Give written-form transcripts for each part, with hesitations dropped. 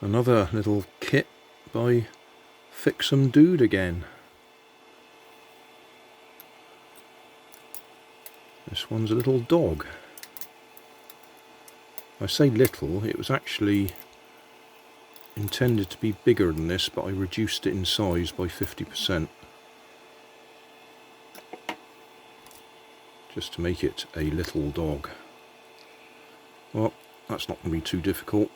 Another little kit by Fixumdude again. This one's a little dog. I say little, it was actually intended to be bigger than this, but I reduced it in size by 50%. Just to make it a little dog. Well, that's not going to be too difficult.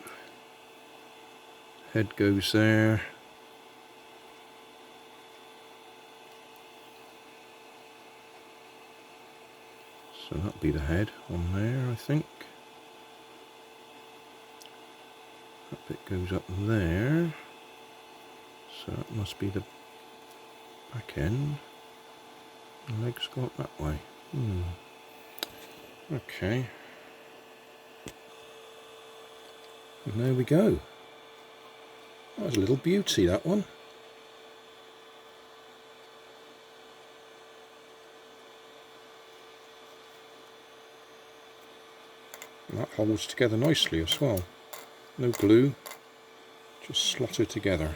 Head goes there. So that'll be the head on there, I think. That bit goes up there. So that must be the back end. The legs go up that way. Okay. And there we go. That was a little beauty, that one. And that holds together nicely as well. No glue, just slotted together.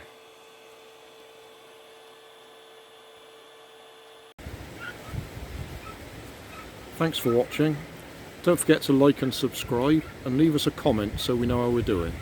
Thanks for watching. Don't forget to like and subscribe and leave us a comment so we know how we're doing.